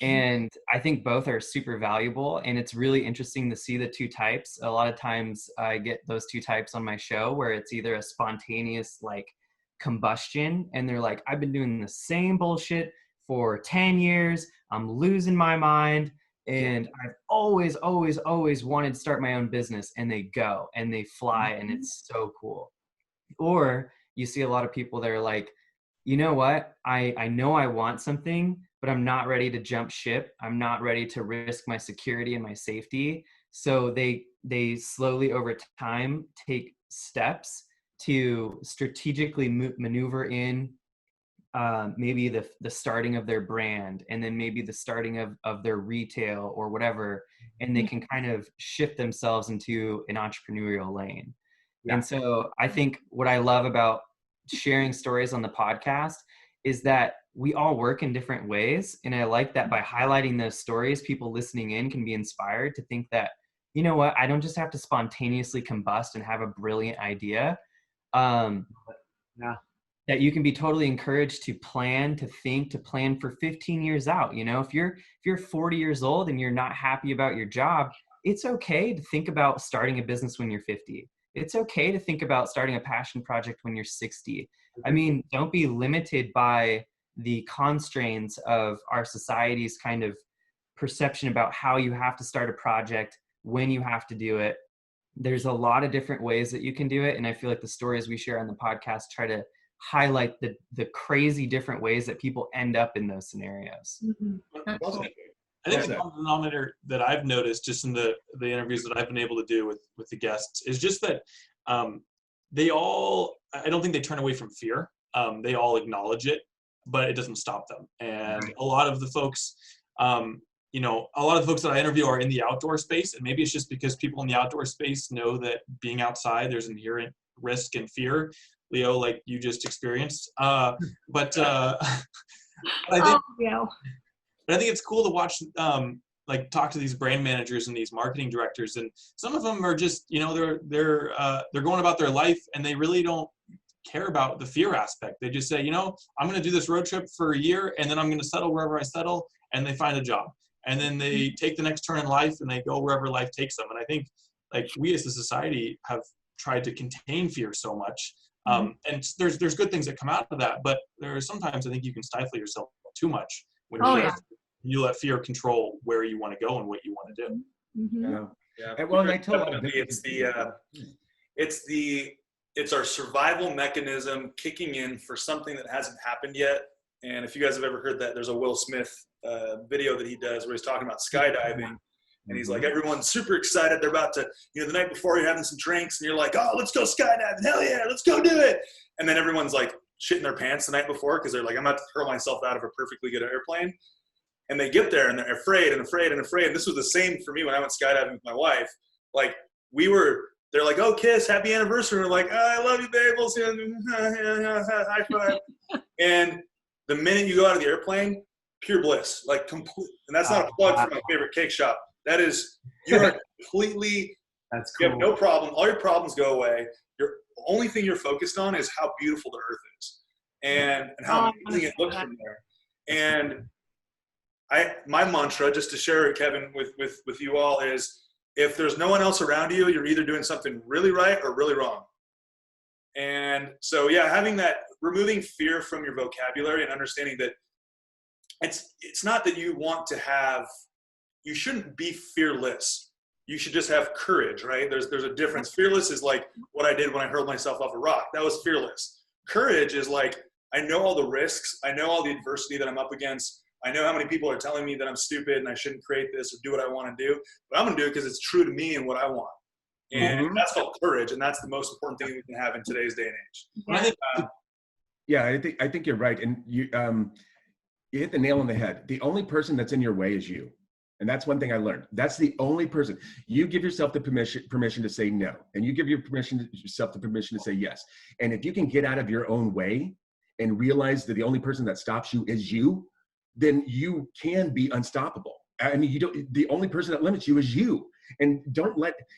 [SPEAKER 5] And I think both are super valuable, and it's really interesting to see the two types. A lot of times I get those two types on my show where it's either a spontaneous like combustion, and they're like, I've been doing the same bullshit for 10 years. I'm losing my mind. And I've always wanted to start my own business, and they go and they fly, and it's so cool. Or you see a lot of people that are like, you know what? I know I want something, but I'm not ready to jump ship. I'm not ready to risk my security and my safety. So they slowly over time take steps to strategically maneuver in maybe the starting of their brand, and then maybe the starting of their retail or whatever, and they can kind of shift themselves into an entrepreneurial lane. Yeah. And so I think what I love about sharing stories on the podcast is that we all work in different ways. And I like that by highlighting those stories, people listening in can be inspired to think that, you know what, I don't just have to spontaneously combust and have a brilliant idea. That you can be totally encouraged to plan, to think, to plan for 15 years out. If you're 40 years old and you're not happy about your job, it's okay to think about starting a business when you're 50. It's okay to think about starting a passion project when you're 60. I mean, don't be limited by the constraints of our society's kind of perception about how you have to start a project, when you have to do it. There's a lot of different ways that you can do it. And I feel like the stories we share on the podcast try to highlight the crazy different ways that people end up in those scenarios.
[SPEAKER 3] Mm-hmm.
[SPEAKER 4] I think the common denominator that I've noticed just in the interviews that I've been able to do with the guests is just that they all, I don't think they turn away from fear. They all acknowledge it, but it doesn't stop them. And a lot of the folks, you know, a lot of the folks that I interview are in the outdoor space, and maybe it's just because people in the outdoor space know that being outside, there's inherent risk and fear, Leo, like you just experienced. But I think it's cool to watch, like talk to these brand managers and these marketing directors, and some of them are just, you know, they're going about their life and they really don't care about the fear aspect. They just say, you know, I'm going to do this road trip for a year and then I'm going to settle wherever I settle, and they find a job. And then they take the next turn in life and they go wherever life takes them. And I think like we as a society have tried to contain fear so much. And there's good things that come out of that, but there are sometimes I think you can stifle yourself too much when you let fear control where you want to go and what you want to do.
[SPEAKER 2] And well, and I tell them
[SPEAKER 1] it's our survival mechanism kicking in for something that hasn't happened yet. And if you guys have ever heard that, there's a Will Smith video that he does where he's talking about skydiving. And he's like, everyone's super excited. They're about to, you know, the night before you're having some drinks and you're like, oh, let's go skydiving. Hell yeah, let's go do it. And then everyone's like shitting their pants the night before because they're like, I'm about to hurl myself out of a perfectly good airplane. And they get there and they're afraid and afraid and afraid. And this was the same for me when I went skydiving with my wife. Like they're like, oh, kiss, happy anniversary. And we're like, oh, I love you, babe. We'll see you. High five. And the minute you go out of the airplane, pure bliss, like complete. And that's not a plug for my favorite cake shop. That is, you are completely,
[SPEAKER 6] that's cool.
[SPEAKER 1] You have no problem. All your problems go away. The only thing you're focused on is how beautiful the earth is and how amazing it looks from there. And my mantra, just to share it, Kevin, with you all is, if there's no one else around you, you're either doing something really right or really wrong. And so, having that, removing fear from your vocabulary and understanding that it's not that you want to have, you shouldn't be fearless. You should just have courage, right? There's a difference. Fearless is like what I did when I hurled myself off a rock. That was fearless. Courage is like, I know all the risks. I know all the adversity that I'm up against. I know how many people are telling me that I'm stupid and I shouldn't create this or do what I want to do, but I'm going to do it because it's true to me and what I want. And that's called courage. And that's the most important thing we can have in today's day and age.
[SPEAKER 2] I think you're right. And you hit the nail on the head. The only person that's in your way is you. And that's one thing I learned. That's the only person. You give yourself the permission to say no. And you give yourself the permission to say yes. And if you can get out of your own way and realize that the only person that stops you is you, then you can be unstoppable. I mean, the only person that limits you is you. And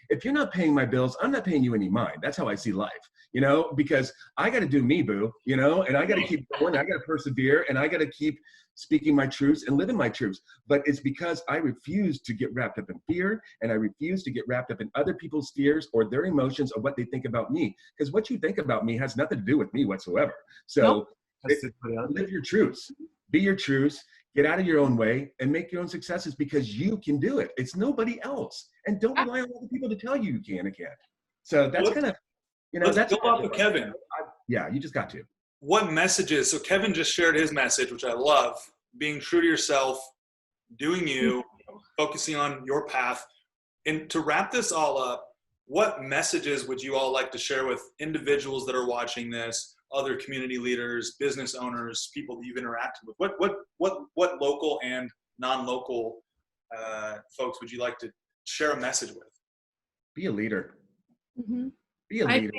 [SPEAKER 2] if you're not paying my bills, I'm not paying you any mind. That's how I see life, you know, because I got to do me, boo, you know, and I got to keep going. I got to persevere, and I got to keep speaking my truths and living my truths. But it's because I refuse to get wrapped up in fear, and I refuse to get wrapped up in other people's fears or their emotions or what they think about me. Because what you think about me has nothing to do with me whatsoever. So live your truths. Be your truths, get out of your own way, and make your own successes because you can do it. It's nobody else. And don't rely on other people to tell you you can and can't. So that's kind of, you know,
[SPEAKER 1] let's go off with Kevin.
[SPEAKER 2] You just got to.
[SPEAKER 1] What messages? So Kevin just shared his message, which I love, being true to yourself, doing you, focusing on your path. And to wrap this all up, what messages would you all like to share with individuals that are watching this, other community leaders, business owners, people that you've interacted with? What local and non-local folks would you like to share a message with?
[SPEAKER 2] Be a leader.
[SPEAKER 3] Mm-hmm.
[SPEAKER 2] Be a leader.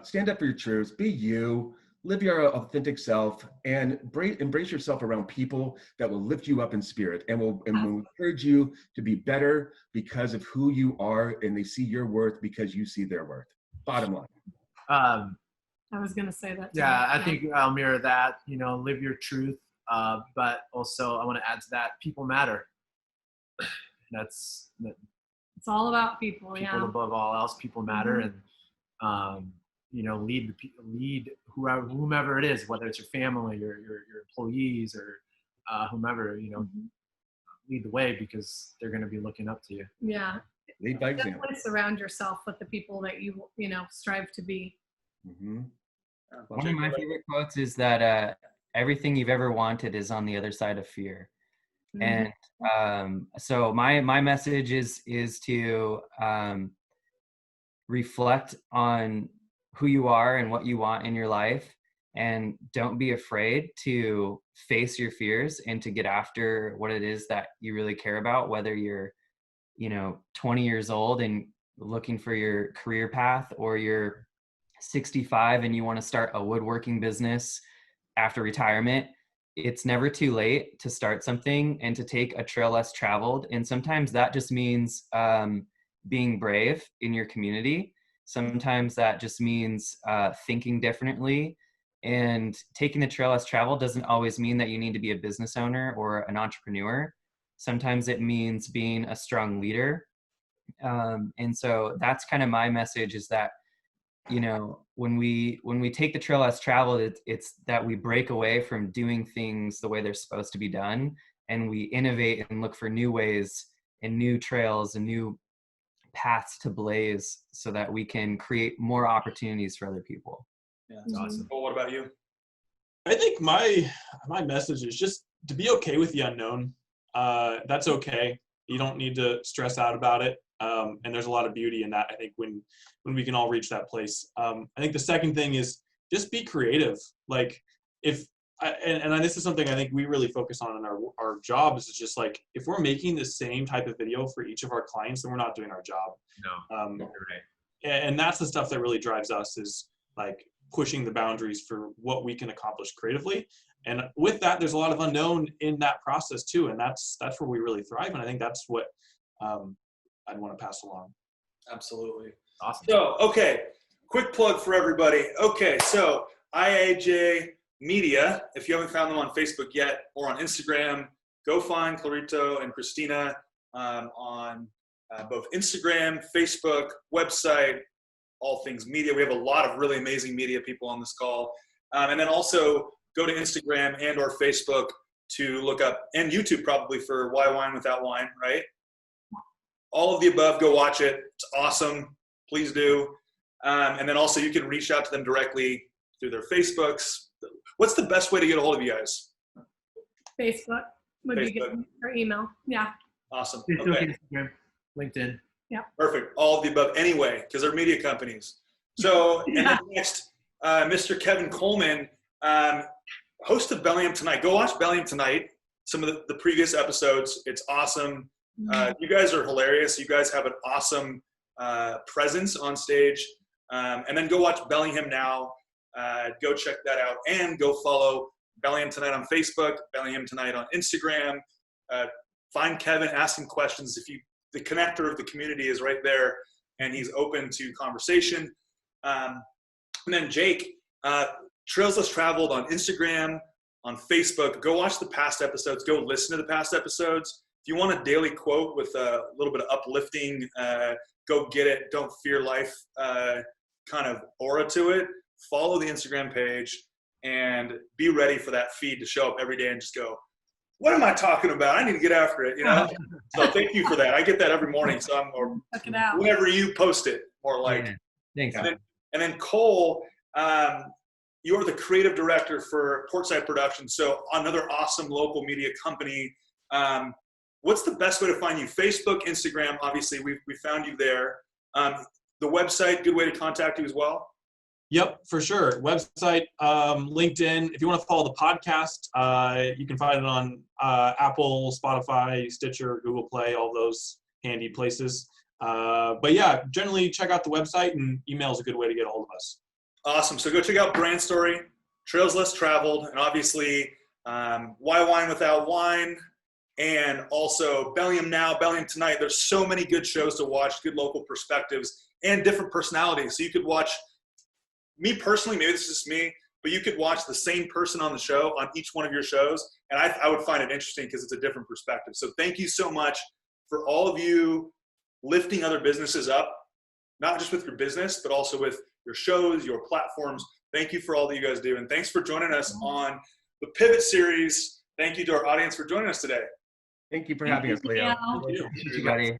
[SPEAKER 2] Stand up for your truths. Be you. Live your authentic self, and embrace yourself around people that will lift you up in spirit and will encourage you to be better because of who you are, and they see your worth because you see their worth. Bottom line.
[SPEAKER 3] I was going to say that too.
[SPEAKER 6] Yeah, I think I'll mirror that, you know, live your truth. But also I want to add to that, people matter. It's
[SPEAKER 3] all about people.
[SPEAKER 6] People above all else, people matter. And, you know, lead whomever it is, whether it's your family, your employees or whomever, you know, lead the way because they're going to be looking up to you.
[SPEAKER 3] Yeah.
[SPEAKER 2] Lead by example.
[SPEAKER 3] Definitely surround yourself with the people that you strive to be.
[SPEAKER 5] One of my favorite quotes is that everything you've ever wanted is on the other side of fear. And so my message is to reflect on who you are and what you want in your life, and don't be afraid to face your fears and to get after what it is that you really care about, whether you're 20 years old and looking for your career path, or you're 65 and you want to start a woodworking business after retirement. It's never too late to start something and to take a trail less traveled. And sometimes that just means being brave in your community. Sometimes that just means thinking differently. And taking the trail less traveled doesn't always mean that you need to be a business owner or an entrepreneur. Sometimes it means being a strong leader. And so that's kind of my message, is that when we take the trail less traveled, it's that we break away from doing things the way they're supposed to be done, and we innovate and look for new ways and new trails and new paths to blaze, so that we can create more opportunities for other people.
[SPEAKER 1] Yeah, that's awesome. Well, what about you?
[SPEAKER 4] I think my message is just to be okay with the unknown. That's okay. You don't need to stress out about it. And there's a lot of beauty in that, I think, when we can all reach that place. I think the second thing is just be creative. Like this is something I think we really focus on in our jobs, is just like, if we're making the same type of video for each of our clients, then we're not doing our job.
[SPEAKER 6] No, you're right.
[SPEAKER 4] And that's the stuff that really drives us, is like pushing the boundaries for what we can accomplish creatively. And with that, there's a lot of unknown in that process too. And that's where we really thrive. And I think that's what I'd want to pass along.
[SPEAKER 1] Absolutely.
[SPEAKER 6] Awesome.
[SPEAKER 1] So, okay, quick plug for everybody. Okay, so IAJ Media, if you haven't found them on Facebook yet or on Instagram, go find Clarito and Kristina on both Instagram, Facebook, website, all things media. We have a lot of really amazing media people on this call. And then also go to Instagram and or Facebook to look up, and YouTube probably, for Why Whine Without Whine, right? All of the above, go watch it. It's awesome. Please do. And then also you can reach out to them directly through their Facebooks. What's the best way to get a hold of you guys?
[SPEAKER 3] Facebook would be good, or email. Yeah.
[SPEAKER 1] Awesome.
[SPEAKER 6] Facebook,
[SPEAKER 1] Okay.
[SPEAKER 6] Instagram, LinkedIn.
[SPEAKER 3] Yeah.
[SPEAKER 1] Perfect. All of the above anyway, because they're media companies. So, and then next, Mr. Kevin Coleman, host of Bellingham Tonight. Go watch Bellingham Tonight. Some of the previous episodes. It's awesome. You guys are hilarious. You guys have an awesome presence on stage. And then go watch Bellingham Now. Go check that out, and go follow Bellingham Tonight on Facebook, Bellingham Tonight on Instagram. Find Kevin, ask him questions. The connector of the community is right there, and he's open to conversation. And then Jake, Trails Less Traveled on Instagram, on Facebook. Go watch the past episodes. Go listen to the past episodes. If you want a daily quote with a little bit of uplifting, go get it, don't fear life kind of aura to it, follow the Instagram page and be ready for that feed to show up every day and just go, what am I talking about? I need to get after it, So thank you for that. I get that every morning. So
[SPEAKER 3] check it out.
[SPEAKER 1] Whenever you post it, more like.
[SPEAKER 5] Yeah. Thanks.
[SPEAKER 1] And then Cole, you're the creative director for Portside Productions. So another awesome local media company. What's the best way to find you? Facebook, Instagram, obviously we found you there. The website, good way to contact you as well?
[SPEAKER 4] Yep, for sure. Website, LinkedIn. If you want to follow the podcast, you can find it on Apple, Spotify, Stitcher, Google Play, all those handy places. But yeah, generally check out the website, and email is a good way to get a hold of us.
[SPEAKER 1] Awesome. So go check out Brand Story, Trails Less Traveled, and obviously Why Whine Without Whine, and also Bellingham Now, Bellingham Tonight. There's so many good shows to watch, good local perspectives, and different personalities. So you could watch me personally, maybe this is just me, but you could watch the same person on the show on each one of your shows, and I would find it interesting because it's a different perspective. So thank you so much for all of you lifting other businesses up, not just with your business, but also with your shows, your platforms. Thank you for all that you guys do, and thanks for joining us on the Pivot Series. Thank you to our audience for joining us today.
[SPEAKER 2] Thank you for having us, Leo.
[SPEAKER 3] Thank you.
[SPEAKER 5] Thank you, buddy.